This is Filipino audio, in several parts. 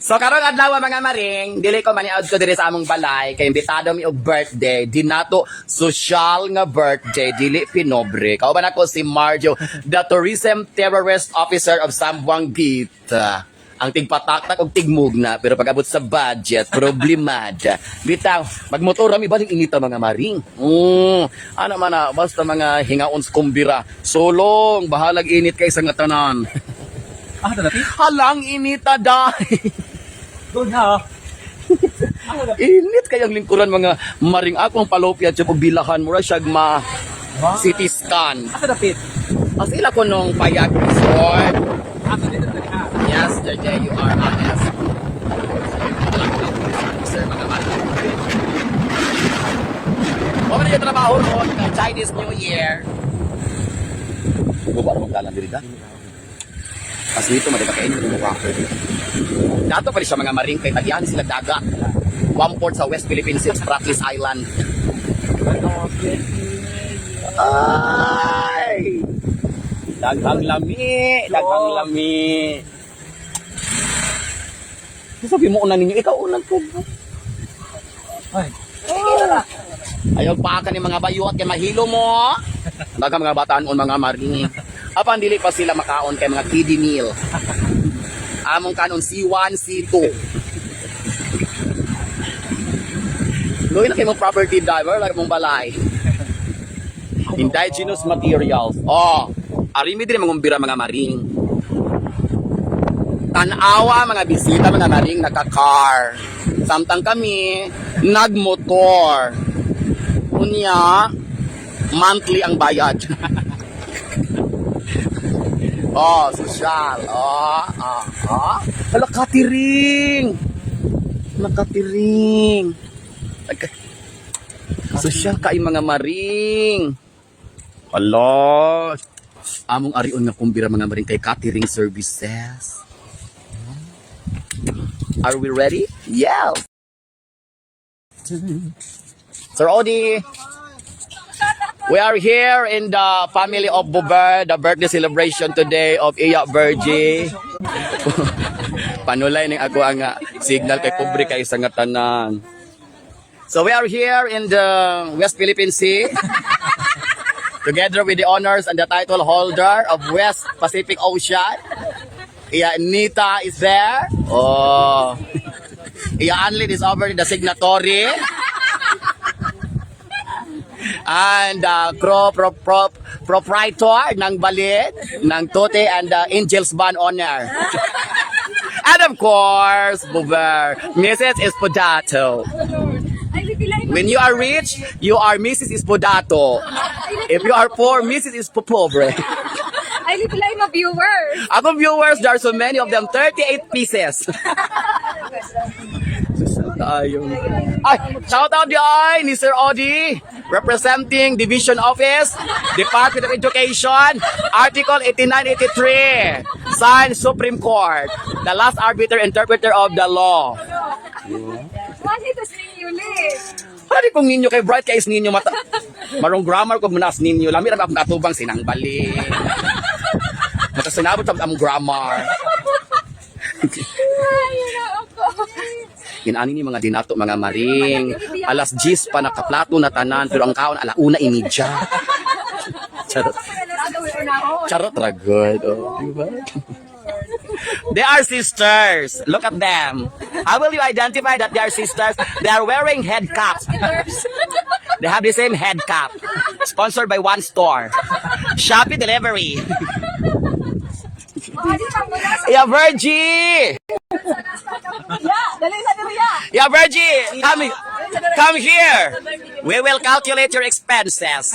So karong adlaw mga maring, dili ko maniad ko diri sa among balay kay imbitado mi og birthday, di nato social nga birthday, dili pinobre. Kauban ako si Marjo, the tourism terrorist officer of Sambuanguita. Ang tigpataktak og tigmugna pero pag abot sa budget, problemada. Bitaw, magmotor mi baling inita mga maring. Ano man na, basta mga hingaon sa kumbira. Solong, bahalag init kay sa nga tanan. Dati? Halang inita dahil. Doon ha. Init kayang lingkuran mga maring akong palopya at bilahan mura siya ma CT scan. Dapit? As ila ko nung payag resort. Dito dali ha. Yesterday you are honest. Sir, mga maring. Huwag na yung trabaho ron kay Chinese New Year. Baba naman galang diri da. Kasi ito, madagakain yung mukha. Dato pa rin siya mga maring kay tagyan sila dagat. One port sa West Philippine Sea, Spratlys Island. Ay! Daghang lami! Daghang lami! Sabi mo una ninyo, ikaw unang ko. Ay. Ayaw pa ka ni mga bayot kay mahilo mo. Daghang mga bataan on mga maring. Apan dili pa sila makaon kay mga kiddie meal. Among kanon C1, C2. Gawin na kayo mong property diver, like mong balay. Indigenous materials. Arimi din mga umbira mga maring. Tanawa mga bisita mga maring naka-car. Samtang kami nagmotor. Unya monthly ang bayad. Social. Hala, katiring. Nakatiring. Social kay mga maring. Hala. Among arion nga kumbira mga maring kay catering services. Are we ready? Yes. Sir Odi. We are here in the family of Buber, the birthday celebration today of Iya Virgie. Panulay ning ako ang signal kay kubre kay sa nga tanan. So we are here in the West Philippine Sea together with the honors and the title holder of West Pacific Ocean. Iya Nita is there. Iya Anlin is over the signatory. And proprietor ng Balid, ng Tote and Angels Band owner. And of course, Buber, Mrs. Espodato. When you are rich, you are Mrs. Espodato. If you are poor, Mrs. Espopobre. I live like my viewers. Ako viewers, there are so many of them, 38 pieces. Ay, shout out di ni Sir Odi, representing Division Office, Department of Education, Article 8983, signed Supreme Court, the last arbiter interpreter of the law. Why ito sinuli? Pwede kong ninyo kay bright kay ninyo mata. Marong grammar ko munas ninyo, lami ra akong katubang sinangbali. Mata sinabot sa among grammar. Kinani ni mga dinato mga maring. Alas 10 pa nakaplato na tanan pero ang kaon alauna inidya. Charot. Charot ra good. Diba? They are sisters. Look at them. How will you identify that they are sisters? They are wearing head caps. They have the same head cap. Sponsored by one store. Shopee Delivery. Yeah, Virgie. Yeah, Virgie, come here. We will calculate your expenses.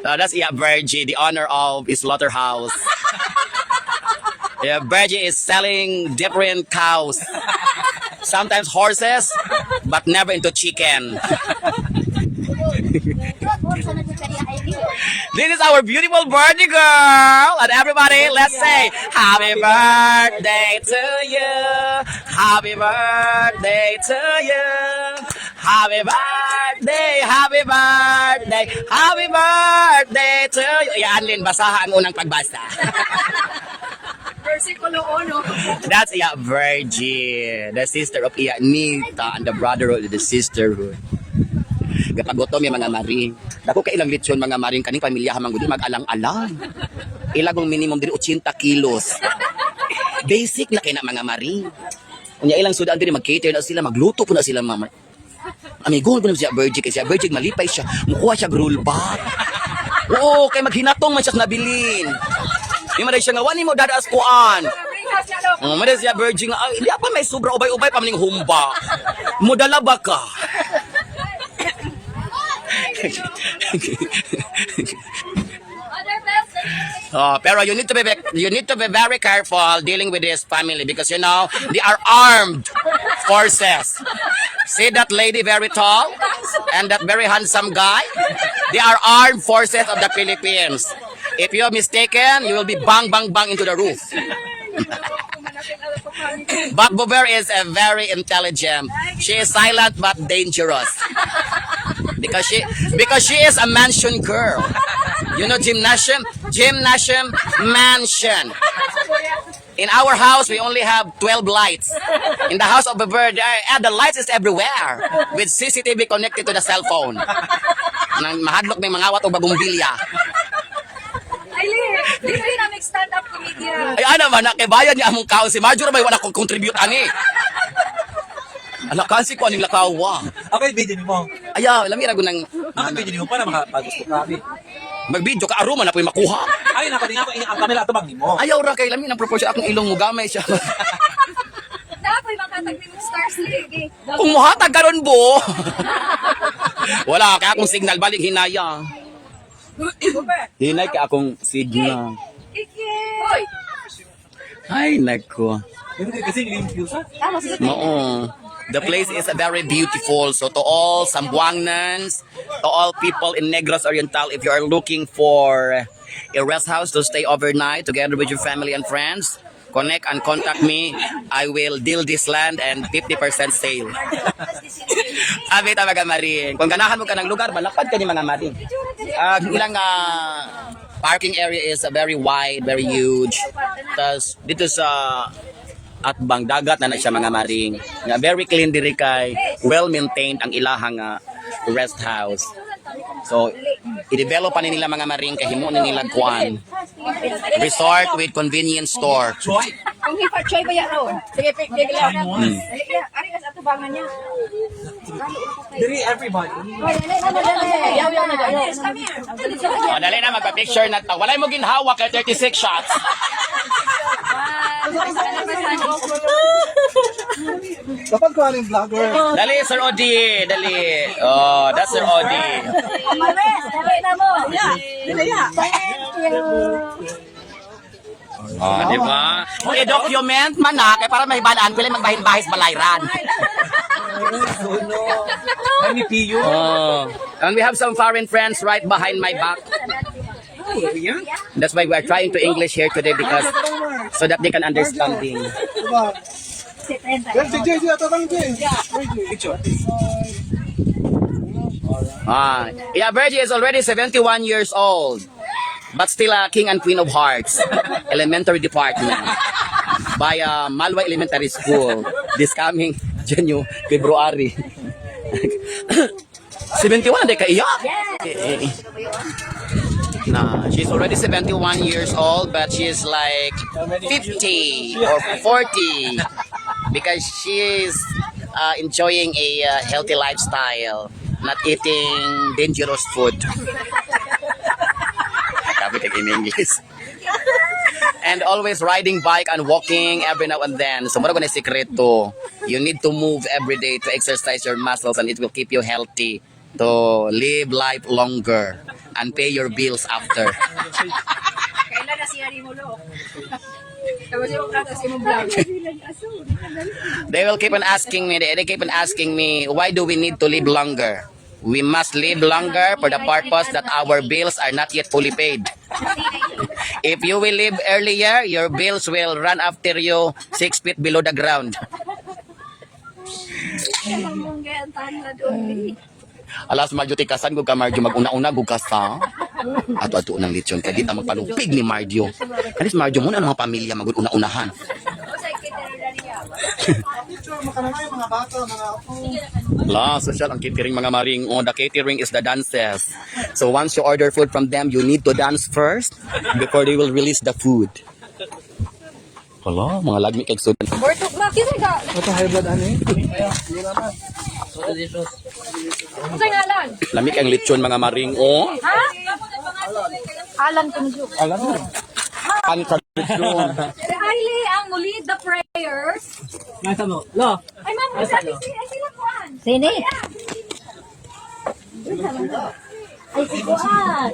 That's Iya Virgie, the owner of Slaughterhouse. Yeah, Virgie is selling different cows. Sometimes horses, but never into chicken. This is our beautiful birthday girl. And everybody, let's say, happy birthday to you. Happy birthday to you. Happy birthday, happy birthday, happy birthday to you. Yan, Lynn, basahan unang pagbasa. Si Coloono. That's Iya Virgie, the sister of Iya Nita and the brotherhood of the sisterhood. Gapagotom yung mga maring. Dako ka ilang litsyon mga maring kaning pamilya hamang gudi mag-alang-alang. Ilagong minimum diri 80 kilos. Basic na kay na mga maring. Unya ilang sudan diri mag-cater na sila, magluto po na sila mama. Amigo, po na siya Virgie kay siya Virgie malipay siya. Mukuha siya roll back. Oo, kay maghinatong man siya sa nabilin. Yung maday siya nga, wani mo dadaas kuan. Maday siya Virgie nga, ay, hindi pa may sobra ubay-ubay pa maning humba. Mudala ba ka? Other best. Pero you need to be very careful dealing with this family because you know they are armed forces. See that lady very tall and that very handsome guy? They are armed forces of the Philippines. If you are mistaken, you will be bang bang bang into the roof. But Bober is a very intelligent. She is silent but dangerous. Because she is a mansion girl. You know gymnasium? Gymnasium mansion. In our house, we only have 12 lights. In the house of Bober, the lights is everywhere. With CCTV connected to the cell phone. Nang mahadlok may mga awat o bagumbilya. Aileen, di ba yun ang stand-up comedian? Ay ano man, nakibayan niya among kaon. Si Marjorie ba wala kong contribute ani? Anak kasi ko aning lakawa. Okay, video ni mo. Ayaw, alam ko nang Ang video ni mo para makapagusto kami. mag-video ka aroma na po'y makuha. Ay, napatinga ko ang kamera ato bang ni mo. Ayaw ra kay lamin ang proportion akong ilong mo gamay siya. Dapoy makatag ni mo Stars League. Kung muhatag karon bo. Wala kay akong signal balik hinaya. Hinay kay akong signal. Iki! Hoy! Ay nako. Hindi kasi limpyo sa. Tama sa Oo. The place is very beautiful. So to all Sambuangnans, to all people in Negros Oriental, if you are looking for a rest house to stay overnight together with your family and friends, connect and contact me. I will deal this land and 50% sale. Abita mga maring. Kung ganahan mo ka ng lugar, malapad ka ni mga maring. Ilang parking area is very wide, very huge. Tapos dito sa at bang dagat na siya mga maring. Nga very clean diri kay well maintained ang ilahang rest house. So i-develop pa ni nila mga maring kay himo ni nila kuan. Resort with convenience store. Joy. Kung hipa choy ba yan ron? Sige, pig lang. Ari ka sa tubangan niya. Diri everybody. Yaw na dayo. Come here. Dali na magpa-picture na ta. Walay mo ginhawa kay 36 shots. Kapag ko yung vlogger. Dali Sir Odi, dali. Oh, that's Sir Odi. Mames, dali na mo. Oh, di ba? Kung i-document man na, kaya para may balaan, pwede magbahin-bahis balayran. Kami Pio. Oh. And we have some foreign friends right behind my back. That's why we are trying to English here today because so that they can understand me. Yeah, Virgie is already 71 years old, but still a king and queen of hearts. Elementary department by Malwa Elementary School this coming January, February. 71 na ka iya? Nah, she's already 71 years old, but she's like 50 or 40 because she's enjoying a healthy lifestyle, not eating dangerous food. Kapit in English. And always riding bike and walking every now and then. So, mara ko na sikreto. You need to move every day to exercise your muscles and it will keep you healthy to live life longer and pay your bills after. Kailan na siya ni mo lo? Tapos yung kata si mo vlog. They will keep on asking me, they keep on asking me, why do we need to live longer? We must live longer for the purpose that our bills are not yet fully paid. If you will live earlier, your bills will run after you 6 feet below the ground. Ang gaya ang tanla doon. Alas, Marjo, tikasan ko ka, Marjo, mag-una-una, gugasa. Ato-ato ng lechon kaya di ta magpalupig ni Marjo. Alis Marjo muna ang mga pamilya maguna-unahan. Picture, makanangay mga bata, mga apo. La, social ang catering mga maring. Oh, the catering is the dances. So once you order food from them, you need to dance first before they will release the food. Hala, mga lagmi kay sudan. Bortok na, kisa ka. Ito high blood ano eh? Kaya ngalan. Lamig ang lechon mga maring. Oh, Ha? Alan Kunjo. Alam mo. ang lechon. Hailey ang lead the prayers. Nasa mo? Lo. Ay, ma'am, sabi sila kuhan. Sini. Ay, si kuhan.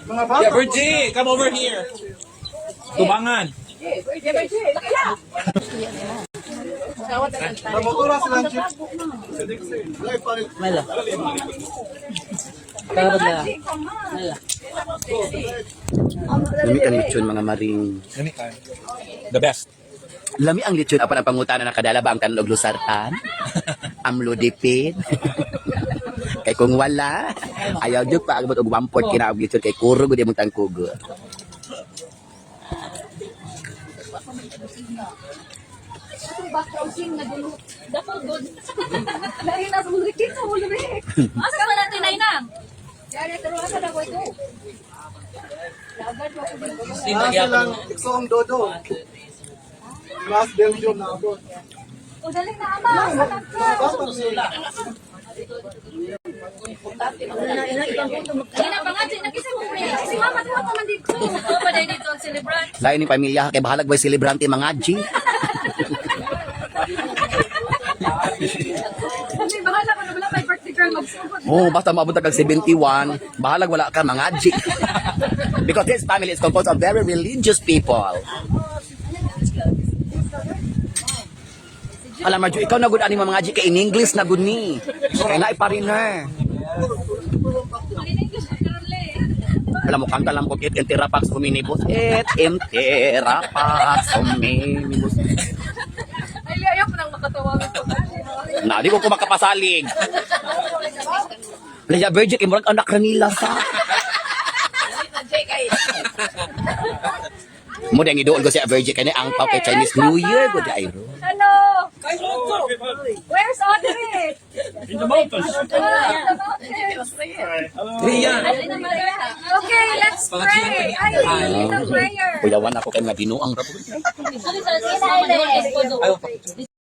Mga bata. Virgie, come over here. Tubangan. Namotora sila ang chip. Lamig ang lechon mga maring. The best. Lami ang lechon apan ang pangutana ng kadala ba ang kanog lusartan? Amlodipin. Kay kung wala, ayaw jud pa agbot og 1/4 kinaog lechon kay kuro gud imong tangkugo. Asa ka natin na inang? Yari, turuan ka na ko ito. Silang iksong dodo. Mas Belgium na abot. O, daling na ama. Sakang ka. Ina pa nga, nakisa mo pre. Si mama, di ba pa man dito? Ito pa dahil dito ang celebrant. Lain ni pamilya kay bahalag boy celebrante mga G. Sabi, bahala ka na wala may birthday girl magsugod. Oh, basta maabot kag 71, bahalag wala ka mga G. Because this family is composed of very religious people. Alam Marjo, ikaw na good ani mga G kay in English na good ni. Kay na ipariner. Alam mo kanta lang ko it entera pax hominibus. Et entera pax hominibus. Ay, ayaw ko nang makatawagin ko. Na di ko makapasalig. Laya Virgin kay murag anak ra nila sa. Mo dang iduol ko si Virgin kay ang pao kay Chinese New Year go dai ro. Hello! Where's Audrey? In the mountains. Okay, let's pray. Ay, lead the prayer. Kuyawan ako kay nga binuang ra po. Ay,